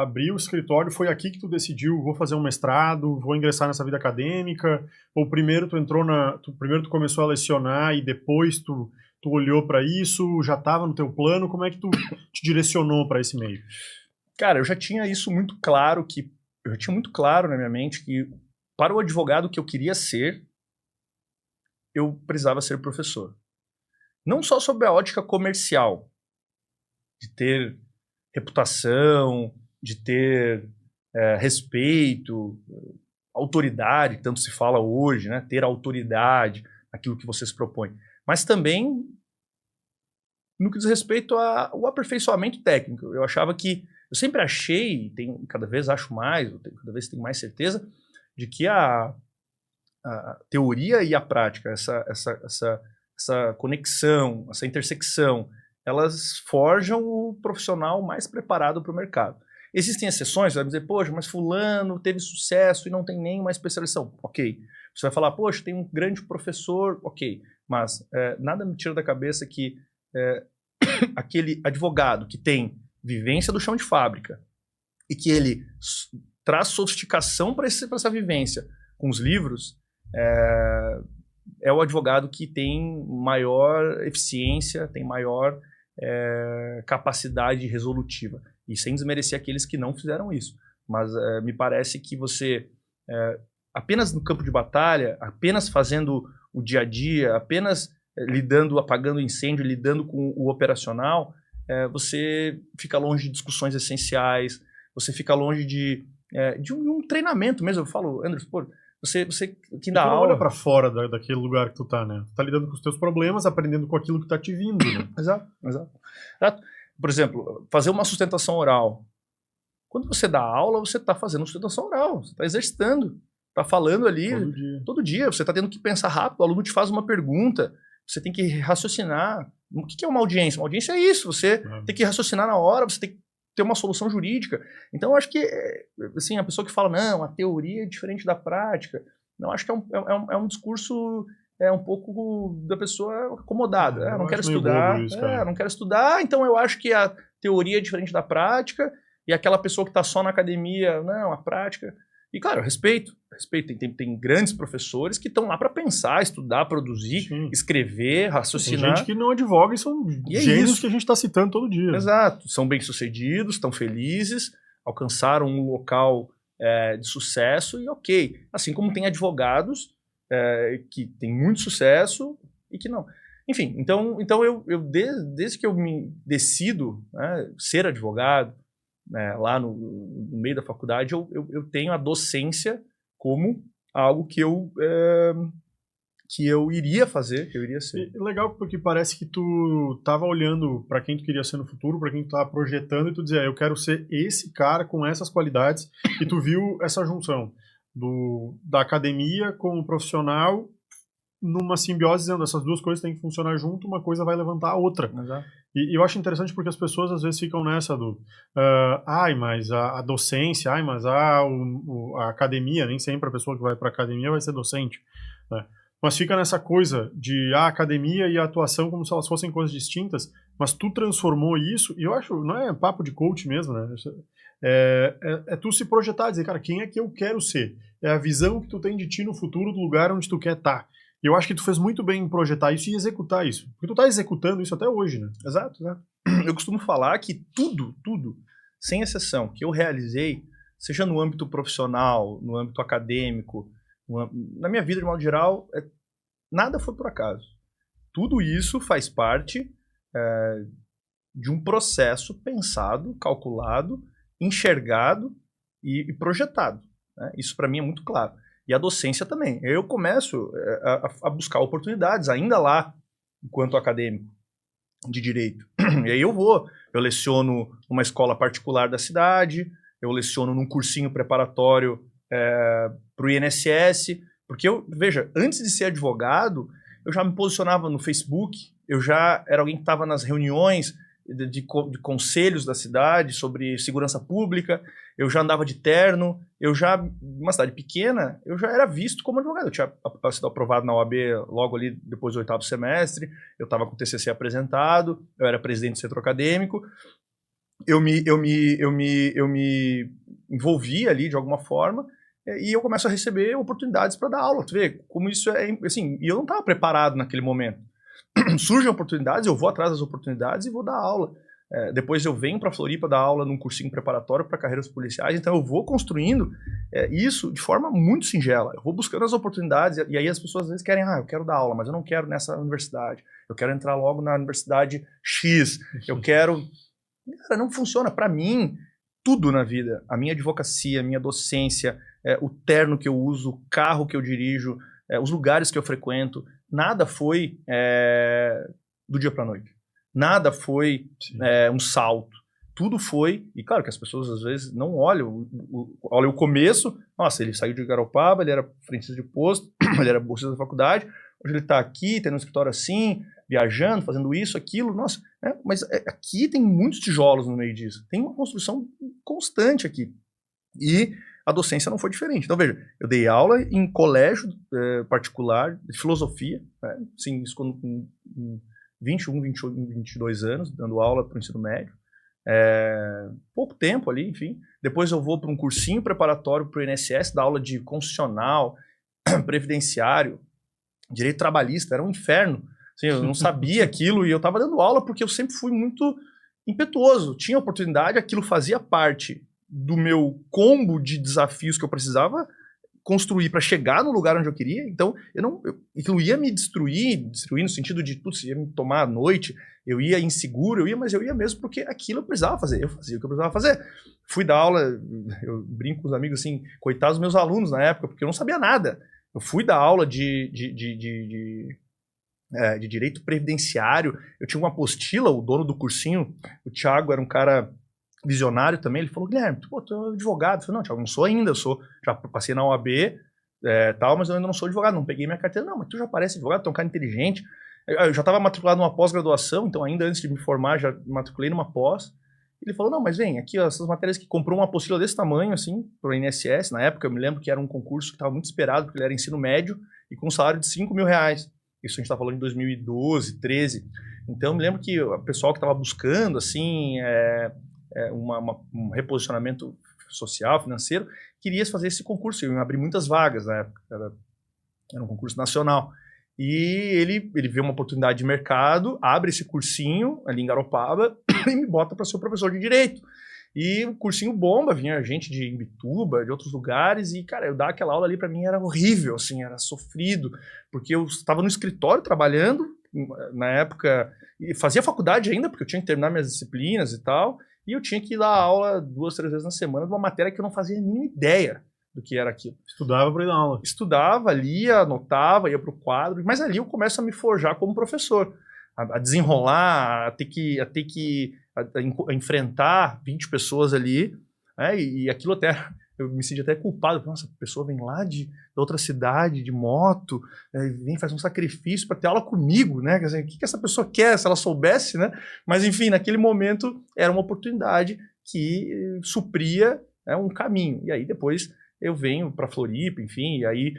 abriu o escritório, foi aqui que tu decidiu, vou fazer um mestrado, vou ingressar nessa vida acadêmica? Ou primeiro primeiro tu começou a lecionar e depois tu olhou para isso, já estava no teu plano? Como é que tu te direcionou para esse meio? Cara, eu já tinha isso muito claro, eu tinha muito claro na minha mente que para o advogado que eu queria ser, eu precisava ser professor. Não só sob a ótica comercial, de ter reputação, de ter respeito, autoridade, que tanto se fala hoje, né? Ter autoridade naquilo que você se propõe. Mas também no que diz respeito ao aperfeiçoamento técnico. Eu achava que, eu sempre achei, cada vez acho mais, cada vez tenho mais certeza, de que a teoria e a prática, essa conexão, essa intersecção, elas forjam o profissional mais preparado para o mercado. Existem exceções, você vai dizer, poxa, mas fulano teve sucesso e não tem nenhuma especialização. Ok. Você vai falar, poxa, tem um grande professor, ok. Mas nada me tira da cabeça que aquele advogado que tem vivência do chão de fábrica e que ele traz sofisticação para essa vivência com os livros, é o advogado que tem maior eficiência, tem maior capacidade resolutiva. E sem desmerecer aqueles que não fizeram isso. Mas me parece que você, apenas no campo de batalha, apenas fazendo o dia a dia, apenas apagando incêndio, lidando com o operacional, você fica longe de discussões essenciais, você fica longe de um treinamento mesmo. Eu falo, Andrés, pô, você que dá aula... olha para fora daquele lugar que tu tá, né? Tu tá lidando com os teus problemas, aprendendo com aquilo que tá te vindo, né? Exato. Por exemplo, fazer uma sustentação oral. Quando você dá aula, você está fazendo sustentação oral, você está exercitando, está falando ali todo dia. Você está tendo que pensar rápido, o aluno te faz uma pergunta, você tem que raciocinar. O que é uma audiência? Uma audiência é isso, você tem que raciocinar na hora, você tem que ter uma solução jurídica. Então, eu acho que assim, a pessoa que fala, não, a teoria é diferente da prática, não, acho que é um discurso um pouco da pessoa acomodada. Não quero estudar, não quero estudar, então eu acho que a teoria é diferente da prática, e aquela pessoa que está só na academia, não, a prática... E, claro, eu respeito. Tem grandes professores que estão lá para pensar, estudar, produzir, escrever, raciocinar. Tem gente que não advoga e são gênios que a gente está citando todo dia. Exato. São bem-sucedidos, estão felizes, alcançaram um local de sucesso e ok. Assim como tem advogados que têm muito sucesso e que não. Enfim, então eu desde que eu me decido ser advogado, lá no meio da faculdade, eu tenho a docência como algo que eu iria fazer, que eu iria ser. Legal, porque parece que tu estava olhando para quem tu queria ser no futuro, para quem tu estava projetando, e tu dizia, eu quero ser esse cara com essas qualidades, e tu viu essa junção da academia com o profissional numa simbiose, dizendo, essas duas coisas têm que funcionar junto, uma coisa vai levantar a outra. Exato. E eu acho interessante porque as pessoas às vezes ficam nessa mas a docência, mas a academia, nem sempre a pessoa que vai para a academia vai ser docente, né? Mas fica nessa coisa de a academia e a atuação como se elas fossem coisas distintas, mas tu transformou isso, e eu acho, não é papo de coach mesmo, né? É tu se projetar, dizer, cara, quem é que eu quero ser? É a visão que tu tem de ti no futuro, do lugar onde tu quer estar. E eu acho que tu fez muito bem em projetar isso e executar isso. Porque tu tá executando isso até hoje, né? Exato. Eu costumo falar que tudo, sem exceção, que eu realizei, seja no âmbito profissional, no âmbito acadêmico, na minha vida de modo geral, nada foi por acaso. Tudo isso faz parte de um processo pensado, calculado, enxergado e projetado, né? Isso para mim é muito claro. E a docência também. Eu começo a buscar oportunidades, ainda lá, enquanto acadêmico de direito. E aí eu leciono numa escola particular da cidade, eu leciono num cursinho preparatório para o INSS, porque veja, antes de ser advogado, eu já me posicionava no Facebook, eu já era alguém que estava nas reuniões de conselhos da cidade sobre segurança pública, eu já andava de terno, numa cidade pequena, eu já era visto como advogado. Eu tinha sido aprovado na OAB logo ali depois do 8º semestre, eu estava com o TCC apresentado, eu era presidente do centro acadêmico, eu me envolvi ali de alguma forma e eu começo a receber oportunidades para dar aula. Tu vê como isso é, assim, e eu não estava preparado naquele momento. Surgem oportunidades, eu vou atrás das oportunidades e vou dar aula. Depois eu venho para Floripa dar aula num cursinho preparatório para carreiras policiais, então eu vou construindo isso de forma muito singela. Eu vou buscando as oportunidades e aí as pessoas às vezes querem, eu quero dar aula, mas eu não quero nessa universidade. Eu quero entrar logo na universidade X. Eu quero... Cara, não funciona. Para mim, tudo na vida, a minha advocacia, a minha docência, o terno que eu uso, o carro que eu dirijo, os lugares que eu frequento, nada foi do dia para a noite. Nada foi um salto. Tudo foi, e claro que as pessoas às vezes não olham o começo. Nossa, ele saiu de Garopaba, ele era frentista de posto, ele era bolsista da faculdade, hoje ele está aqui, tem um escritório assim, viajando, fazendo isso, aquilo, nossa, mas aqui tem muitos tijolos no meio disso, tem uma construção constante aqui, e a docência não foi diferente. Então veja, eu dei aula em colégio particular de filosofia, assim, isso com 21, 22 anos, dando aula para o ensino médio, pouco tempo ali, enfim. Depois eu vou para um cursinho preparatório para o INSS, dar aula de constitucional, previdenciário, direito trabalhista, era um inferno. Assim, eu não sabia aquilo e eu estava dando aula porque eu sempre fui muito impetuoso. Tinha oportunidade, aquilo fazia parte do meu combo de desafios que eu precisava construir para chegar no lugar onde eu queria. Então, aquilo ia me destruir no sentido de, putz, ia me tomar à noite, eu ia inseguro, mas eu ia mesmo porque aquilo eu precisava fazer. Eu fazia o que eu precisava fazer. Fui dar aula, eu brinco com os amigos assim, coitados dos meus alunos na época, porque eu não sabia nada. Eu fui dar aula de direito previdenciário, eu tinha uma apostila, o dono do cursinho, o Thiago, era um cara visionário também, ele falou, Guilherme, tu é advogado. Eu falei, não, Thiago, não sou ainda, já passei na OAB, tal, mas eu ainda não sou advogado, não peguei minha carteira. Não, mas tu já parece advogado, tu é um cara inteligente. Eu já estava matriculado numa pós-graduação, então ainda antes de me formar, já matriculei numa pós. Ele falou, não, mas vem, aqui ó, essas matérias que comprou uma apostila desse tamanho, assim, para o INSS, na época eu me lembro que era um concurso que estava muito esperado, porque ele era ensino médio e com um salário de R$5.000. Isso a gente está falando em 2012, 13. Então eu me lembro que o pessoal que estava buscando, assim, um reposicionamento social, financeiro, queria fazer esse concurso. Eu abri muitas vagas na época, era um concurso nacional. E ele vê uma oportunidade de mercado, abre esse cursinho ali em Garopaba e me bota para ser professor de Direito. E o cursinho bomba, vinha gente de Imbituba, de outros lugares, e, cara, eu dar aquela aula ali para mim era horrível, assim, era sofrido, porque eu estava no escritório trabalhando, na época, e fazia faculdade ainda, porque eu tinha que terminar minhas disciplinas e tal, e eu tinha que dar aula 2, 3 vezes na semana de uma matéria que eu não fazia a mínima ideia do que era aquilo. Estudava para ir dar aula. Estudava, lia, anotava, ia para o quadro, mas ali eu começo a me forjar como professor, a desenrolar, a ter que enfrentar 20 pessoas ali, e aquilo até, eu me senti até culpado, nossa, a pessoa vem lá de outra cidade, de moto, vem fazer um sacrifício para ter aula comigo, né? Quer dizer, o que essa pessoa quer, se ela soubesse, né? Mas enfim, naquele momento era uma oportunidade que supria um caminho, e aí depois eu venho para Floripa, enfim, e aí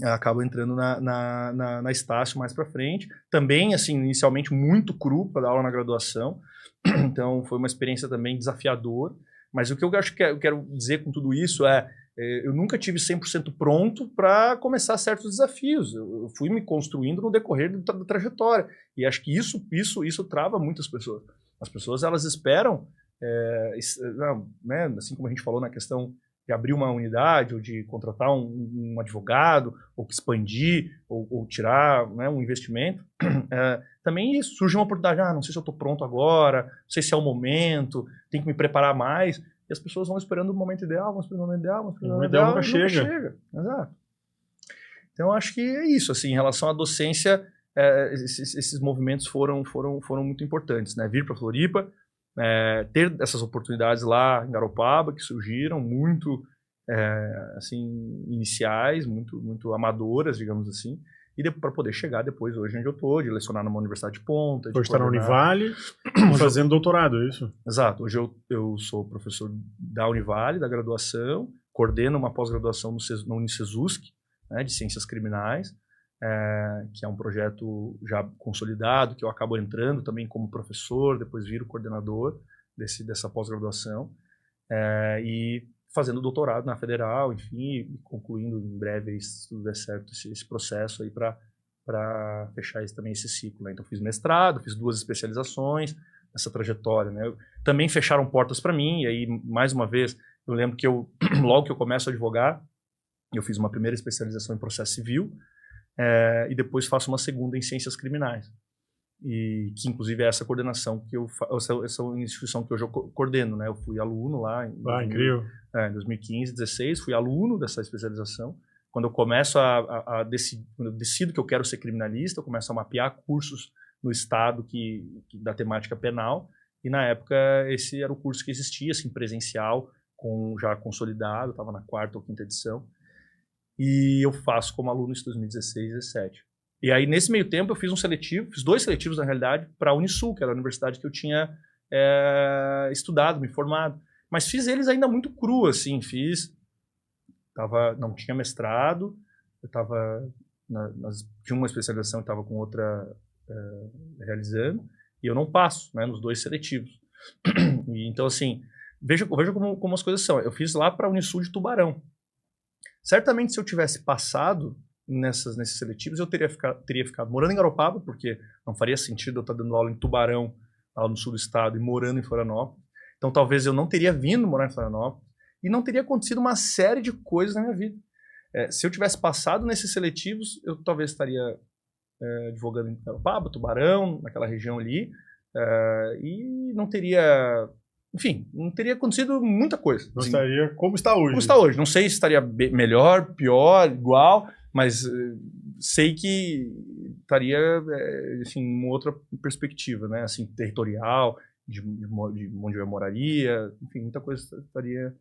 acabo entrando na Estácio mais para frente. Também, assim, inicialmente muito cru para dar aula na graduação, então foi uma experiência também desafiadora, mas o que eu acho que eu quero dizer com tudo isso eu nunca tive 100% pronto para começar certos desafios. Eu fui me construindo no decorrer da trajetória, e acho que isso trava muitas pessoas. As pessoas, elas esperam, né, assim como a gente falou na questão de abrir uma unidade, ou de contratar um advogado, ou expandir, ou tirar, né, um investimento, também surge uma oportunidade, não sei se eu estou pronto agora, não sei se é o momento, tenho que me preparar mais, e as pessoas vão esperando o momento ideal, vão esperando o momento ideal, vão esperando o momento ideal, nunca chega. Exato. Então, acho que é isso, assim, em relação à docência, esses movimentos foram muito importantes, né? Vir para Floripa, ter essas oportunidades lá em Garopaba, que surgiram muito assim, iniciais, muito amadoras, digamos assim, e para poder chegar depois, hoje onde eu estou, de lecionar numa universidade de ponta. Hoje está na Univale, fazendo doutorado, é isso? Exato, hoje eu sou professor da Univale, da graduação, coordeno uma pós-graduação no Unicesусc, né, de Ciências Criminais, que é um projeto já consolidado, que eu acabo entrando também como professor, depois viro coordenador, dessa pós-graduação, e fazendo doutorado na Federal, enfim, e concluindo em breve, se tudo der certo, esse processo aí para fechar também esse ciclo, né? Então fiz mestrado, fiz 2 especializações nessa trajetória, né? Também fecharam portas para mim, e aí, mais uma vez, eu lembro que logo que eu começo a advogar, eu fiz uma primeira especialização em processo civil, e depois faço uma segunda em ciências criminais. E que, inclusive, é essa coordenação essa instituição que hoje eu coordeno, né? Eu fui aluno lá em 2015, 2016, fui aluno dessa especialização. Quando eu começo quando eu decido que eu quero ser criminalista, eu começo a mapear cursos no estado da temática penal, e na época esse era o curso que existia, assim, presencial, já consolidado, estava na 4ª ou 5ª edição, e eu faço como aluno em 2016 e 2017. E aí, nesse meio tempo, eu fiz fiz 2 seletivos, na realidade, para a Unisul, que era a universidade que eu tinha estudado, me formado. Mas fiz eles ainda muito cru, assim, não tinha mestrado, eu estava, tinha uma especialização que estava com outra realizando, e eu não passo, né, nos 2 seletivos. E, então, assim, veja como as coisas são. Eu fiz lá para a Unisul de Tubarão. Certamente, se eu tivesse passado nesses seletivos, eu teria ficado morando em Garopaba, porque não faria sentido eu estar dando aula em Tubarão, lá no sul do estado, e morando em Florianópolis. Então, talvez eu não teria vindo morar em Florianópolis, e não teria acontecido uma série de coisas na minha vida. Se eu tivesse passado nesses seletivos, eu talvez estaria advogando em Garopaba, Tubarão, naquela região ali, e não teria... Enfim, não teria acontecido muita coisa. Não estaria como está hoje. Como está hoje. Não sei se estaria melhor, pior, igual, mas sei que estaria, assim, uma outra perspectiva, né? Assim, territorial, de onde eu moraria, enfim, muita coisa estaria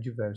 diversa.